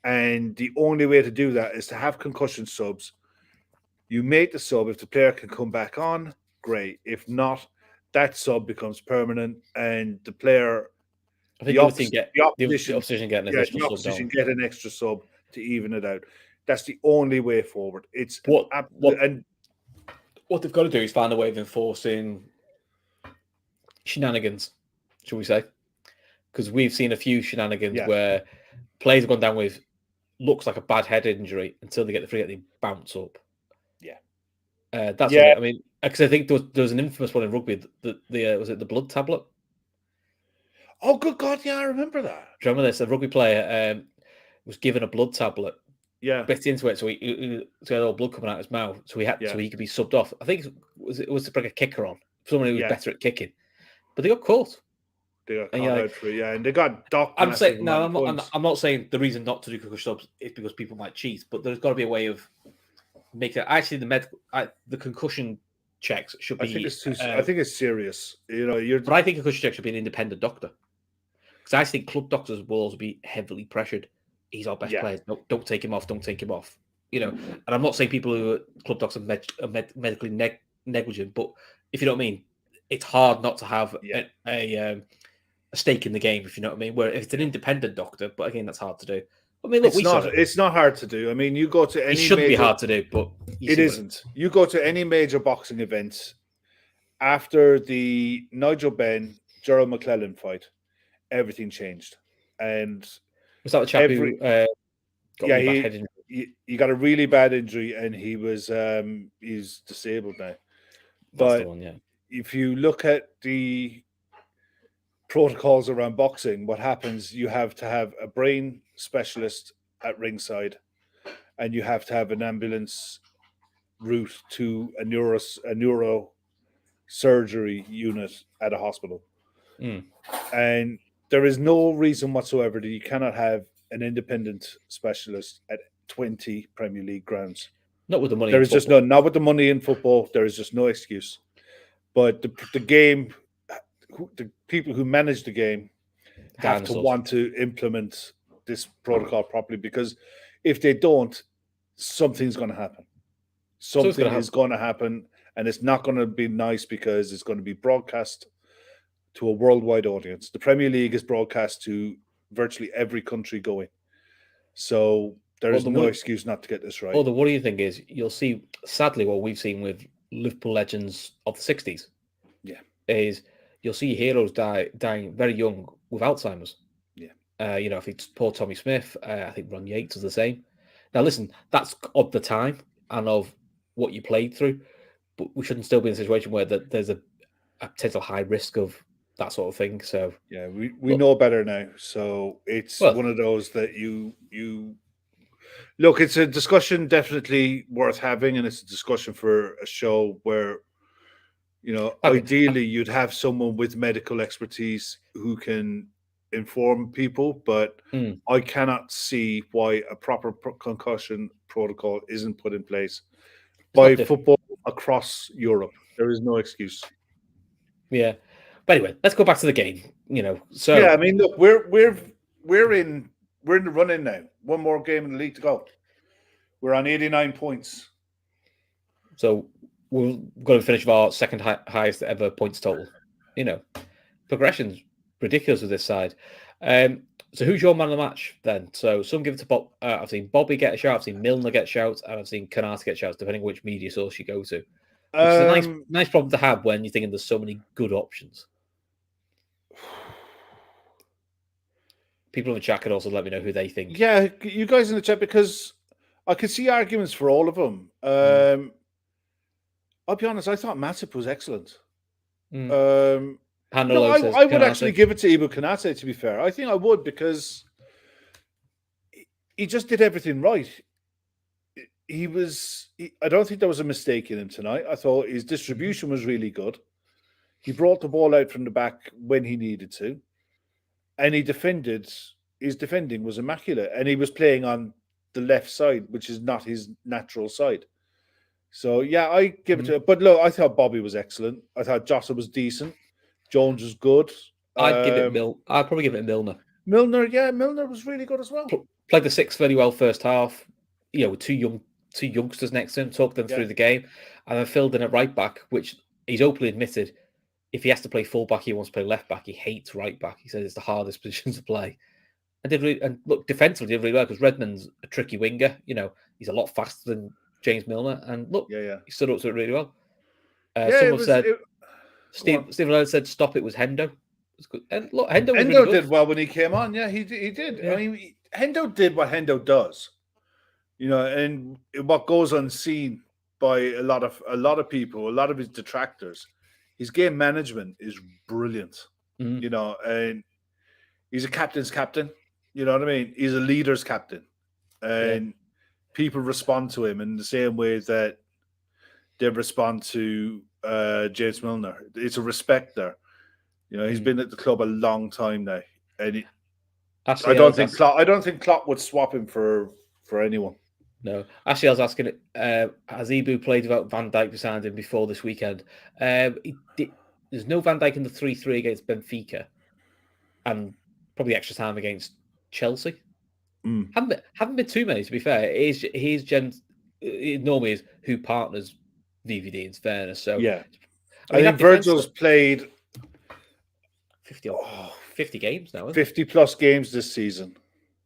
And the only way to do that is to have concussion subs. You make the sub. If the player can come back on, great. If not, that sub becomes permanent, and the player, the opposition get an extra sub to even it out. That's the only way forward. It's what they've got to do is find a way of enforcing shenanigans, shall we say? Because we've seen a few shenanigans where players have gone down with looks like a bad head injury until they get the free hit, they bounce up. Yeah. That's what I mean. Because I think there was an infamous one in rugby. Was it the blood tablet? Oh, good God! Yeah, I remember that. Do you remember this? A rugby player was given a blood tablet. Yeah, bit into it, so he had all blood coming out of his mouth. So so he could be subbed off. I think it was to bring a kicker on, someone who was better at kicking, but they got caught. They got caught out for it, and they got docked. I'm not saying the reason not to do concussion subs is because people might cheat, but there's got to be a way of making it. Actually, the concussion checks should be. I think it's serious. But I think concussion checks should be an independent doctor, because I think club doctors will also be heavily pressured. He's our best player. No, don't take him off. Don't take him off. And I'm not saying people who are club doctors are medically negligent, but if you know what I mean, it's hard not to have a stake in the game, if you know what I mean. Where if it's an independent doctor, but again, that's hard to do. I mean, look, it's not hard to do. I mean, you go to any. It shouldn't be hard to do, but it isn't. You go to any major boxing event after the Nigel Benn Gerald McClellan fight, everything changed, and. Was that the chap who got he got a really bad injury and he was he's disabled now. But if you look at the protocols around boxing, what happens, you have to have a brain specialist at ringside and you have to have an ambulance route to a neuro surgery unit at a hospital. And there is no reason whatsoever that you cannot have an independent specialist at 20 Premier League grounds. Not with the money. There is just not with the money in football. There is just no excuse. But the game, the people who manage the game have to want to implement this protocol properly, because if they don't, something's going to happen. Something is going to happen, and it's not going to be nice because it's going to be broadcast to a worldwide audience. The Premier League is broadcast to virtually every country going. So there is no excuse not to get this right. Oh, the worrying thing is you'll see, sadly, what we've seen with Liverpool legends of the 60s. Yeah. Is you'll see heroes dying very young with Alzheimer's. Yeah. I think poor Tommy Smith, I think Ron Yates was the same. Now, listen, that's of the time and of what you played through, but we shouldn't still be in a situation where there's a potential high risk of that sort of thing. So yeah, we know better now. So it's one of those that you look. It's a discussion definitely worth having, and it's a discussion for a show where ideally you'd have someone with medical expertise who can inform people. But I cannot see why a proper concussion protocol isn't put in place by football across Europe. There is no excuse. Yeah. But anyway, let's go back to the game. So yeah, I mean, look, we're in the running now. One more game in the league to go. We're on 89 points. So we're going to finish with our second highest ever points total. Progression's ridiculous with this side. So who's your man of the match then? So some give it to Bob. I've seen Bobby get a shout. I've seen Milner get shouts, and I've seen Konate get shouts, depending on which media source you go to. Which is a nice problem to have when you're thinking there's so many good options. People in the chat can also let me know who they think. Yeah, you guys in the chat, because I could see arguments for all of them. I'll be honest, I thought Matip was excellent. I would actually give it to Ibu Konate, to be fair. I think I would, because he just did everything right. I don't think there was a mistake in him tonight. I thought his distribution was really good. He brought the ball out from the back when he needed to. And he defended. His defending was immaculate. And he was playing on the left side, which is not his natural side. So, yeah, I give it to him. But look, I thought Bobby was excellent. I thought Jota was decent. Jones was good. I'd probably give it to Milner. Milner was really good as well. Played the six very well first half. With two youngsters next to him, talked them through the game, and then filled in at right back, which he's openly admitted. If he has to play full back, he wants to play left back. He hates right back. He says it's the hardest position to play. And look, defensively did really well, because Redmen's a tricky winger. He's a lot faster than James Milner, and look, he stood up to it really well. Someone said Stephen Leonard said stop it was Hendo. It's good. And look, Hendo was really good. Did well when he came on. Yeah, he did. Yeah. I mean, Hendo did what Hendo does. And what goes unseen by a lot of people, a lot of his detractors, his game management is brilliant. And he's a captain's captain. You know what I mean? He's a leader's captain, and people respond to him in the same way that they respond to James Milner. It's a respect there. He's been at the club a long time now, and I don't think Klopp would swap him for anyone. No, actually, I was asking, has Ibu played without Van Dijk beside him before this weekend? There's no Van Dijk in the 3-3 against Benfica, and probably extra time against Chelsea. Haven't been too many, to be fair. It normally is who partners VVD, in fairness. So yeah, I think Virgil's played 50 games now. 50 plus games this season.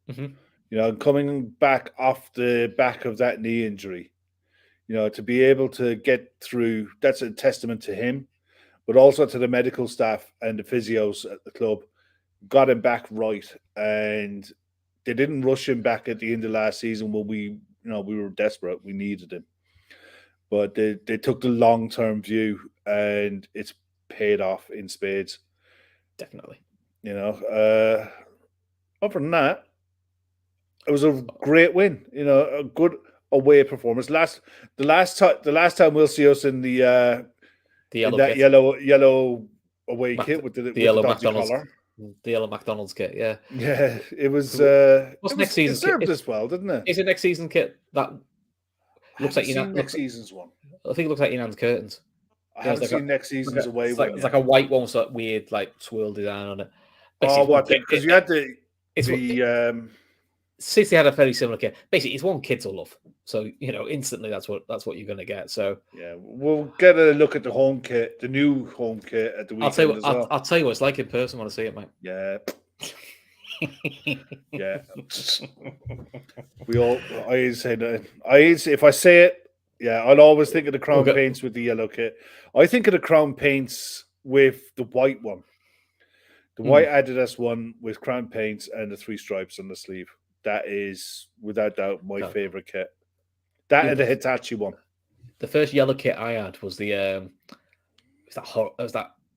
Mm-hmm. Coming back off the back of that knee injury, to be able to get through, that's a testament to him, but also to the medical staff and the physios at the club. Got him back right, and they didn't rush him back at the end of last season when we were desperate. We needed him, but they took the long-term view, and it's paid off in spades. Definitely. Other than that, it was a great win. A good away performance. The last time we'll see us in the yellow away kit with the yellow McDonald's collar. The yellow McDonald's kit, yeah. Yeah, it was. Next season's served kit? as well, didn't it? Is it next season kit that looks like next season's one? I think it looks like Inan's curtains. I haven't seen next season's away one. It's like a white one with that weird swirl design on it. Because you had City had a very similar kit. Basically, it's one kit to love. So instantly that's what you're going to get. So yeah, we'll get a look at the home kit, the new home kit at the weekend. I'll tell you what it's like in person when I see it, mate. Yeah. Yeah. If I say it, I'll always think of the crown paints with the yellow kit. I think of the crown paints with the white one. The white Adidas one with crown paints and the 3 stripes on the sleeve. That is, without doubt, my favourite kit. That and the Hitachi one. The first yellow kit I had was the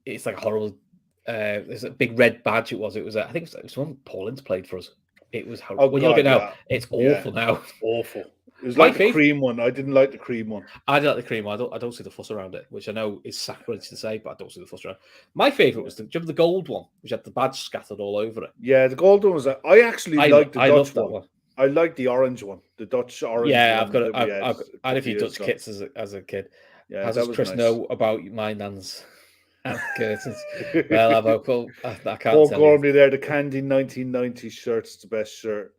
it's like a horrible. There's a big red badge. It was. I think it was one Paul Ince played for us. It was horrible. When you look at it now, it's awful now. It's awful. It was like the cream one. I didn't like the cream one. I didn't like the cream one. I don't see the fuss around it, which I know is sacrilege to say, but I don't see the fuss around. My favourite was the gold one, which had the badge scattered all over it. Yeah, the gold one was. I actually liked the Dutch one. I like the orange one, the Dutch orange. Yeah, one I've had a few Dutch kits as a kid. Yeah, how does Chris know about my nan's curtains? Well, I can't. Paul Gormley there, the Candy 1990 shirt's the best shirt.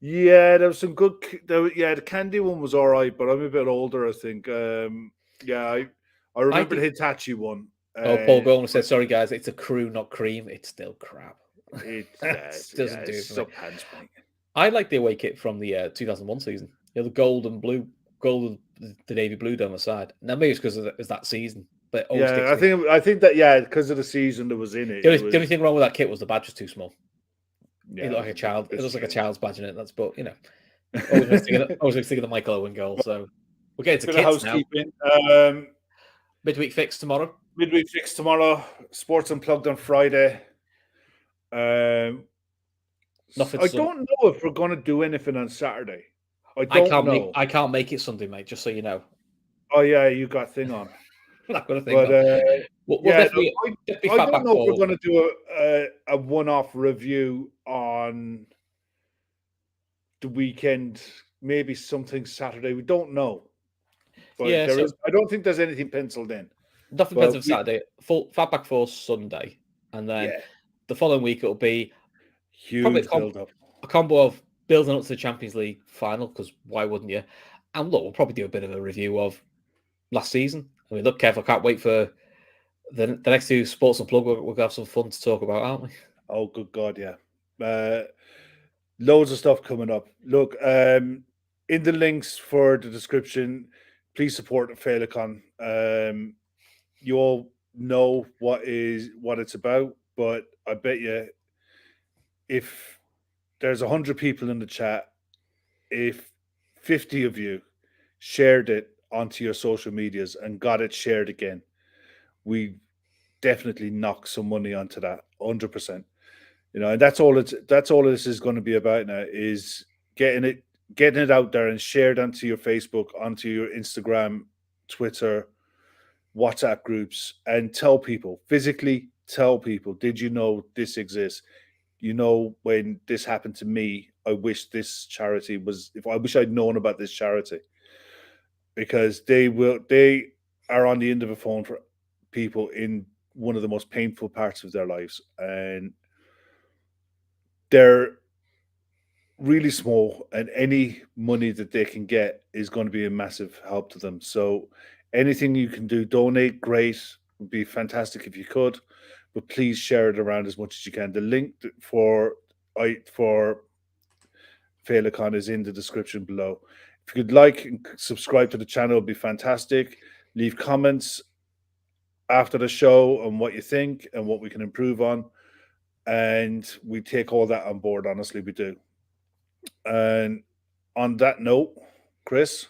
Yeah, there was some good. The Candy one was all right, but I'm a bit older, I think. I remember the Hitachi one. Paul Gormley said, "Sorry guys, it's a crew, not cream. It's still crap. It doesn't do it for me." I like the away kit from the 2001 season. The gold and the navy blue down the side. Now maybe it's because it's that season, but I think that because of the season that was in it. The only thing wrong with that kit was the badge was too small. Yeah, it looked like a child. It looks like a child's badge in it. That's always makes thinking the Michael Owen goal. So we're getting to kits now. Midweek fix tomorrow. Sports Unplugged on Friday. I don't know if we're going to do anything on Saturday. I can't make it Sunday, mate. Just so you know. Oh yeah, you got a thing on. Not got a thing on. I don't know if we're going to do a one-off review on the weekend. Maybe something Saturday. We don't know. But I don't think there's anything penciled in. Nothing penciled for Saturday. Fatback Force Sunday, and then the following week it'll be huge build-up. A combo of building up to the Champions League final, because why wouldn't you? And look, we'll probably do a bit of a review of last season. I mean, look, Kev, I can't wait for the next 2 Sports Unplugged. We're going to have some fun to talk about, aren't we? Oh, good God, yeah. Loads of stuff coming up. Look, in the links for the description, please support Féileacáin. you all know what it's about, but I bet you if there's 100 people in the chat, if 50 of you shared it onto your social medias and got it shared again, we definitely knock some money onto that 100%. And that's all this is going to be about now, is getting it out there and shared onto your Facebook, onto your Instagram, Twitter, WhatsApp groups, and physically tell people, did you know this exists? When this happened to me, I wish this charity I wish I'd known about this charity, because they are on the end of a phone for people in one of the most painful parts of their lives, and they're really small, and any money that they can get is going to be a massive help to them. So anything you can do, donate, great, would be fantastic if you could, but please share it around as much as you can. The link for Féileacáin is in the description below. If you could like and subscribe to the channel, it would be fantastic. Leave comments after the show on what you think and what we can improve on, and we take all that on board. Honestly, we do. And on that note, Chris,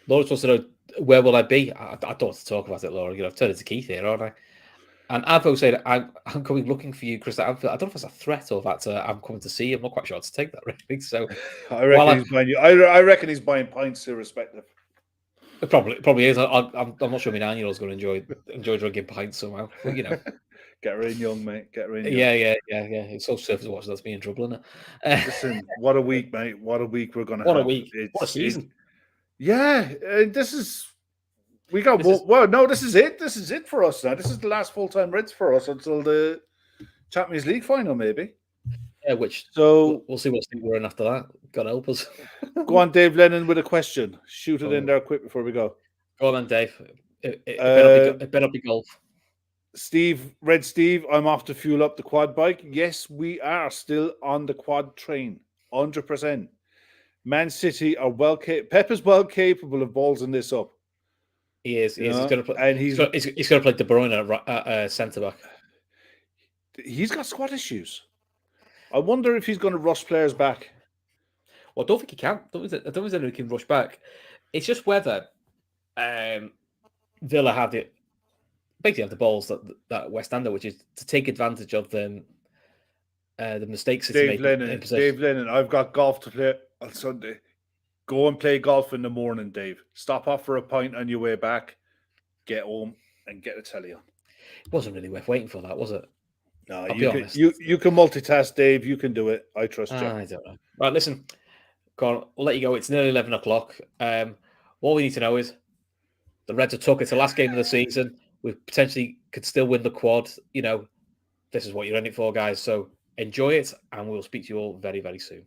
Laura wants to know, where will I be? I don't want to talk about it, Laura. I've turned into Keith here, aren't I? And Avo said, I'm coming looking for you, Chris. I don't know if it's a threat or that's I'm coming to see you. I'm not quite sure how to take that, really. So I reckon he's buying you. I reckon he's buying pints irrespective. It probably is. I'm not sure my 9-year-old is going to enjoy drinking pints somehow. But, get her in young, mate. Get her in young. Yeah. It's so surface watch. That's me in trouble, isn't it? Listen, what a week, mate. What a week we're going to have. What a week. What a season. This is... This is it. This is it for us now. This is the last full-time Reds for us until the Champions League final, maybe. Yeah, we'll see what state we're in after that. God help us. Go on, Dave Lennon, with a question. Shoot it in there quick before we go. Go on then, Dave. It better be golf. Red Steve, I'm off to fuel up the quad bike. Yes, we are still on the quad train, 100%. Man City are Pep is well capable of ballsing this up. He is. He's going to play, and he's going to play De Bruyne at centre back. He's got squad issues. I wonder if he's going to rush players back. Well, I don't think he can. I don't think he can rush back. It's just whether Villa have the balls that West Ham, which is to take advantage of the mistakes that Dave Lennon, I've got golf to play on Sunday. Go and play golf in the morning, Dave. Stop off for a pint on your way back. Get home and get a telly on. It wasn't really worth waiting for that, was it? No, you can multitask, Dave. You can do it. I trust you. I don't know. Right, listen. Go on, I'll let you go. It's nearly 11 o'clock. What we need to know is the Reds have took it to the last game of the season. We potentially could still win the quad. This is what you're in it for, guys. So enjoy it, and we'll speak to you all very, very soon.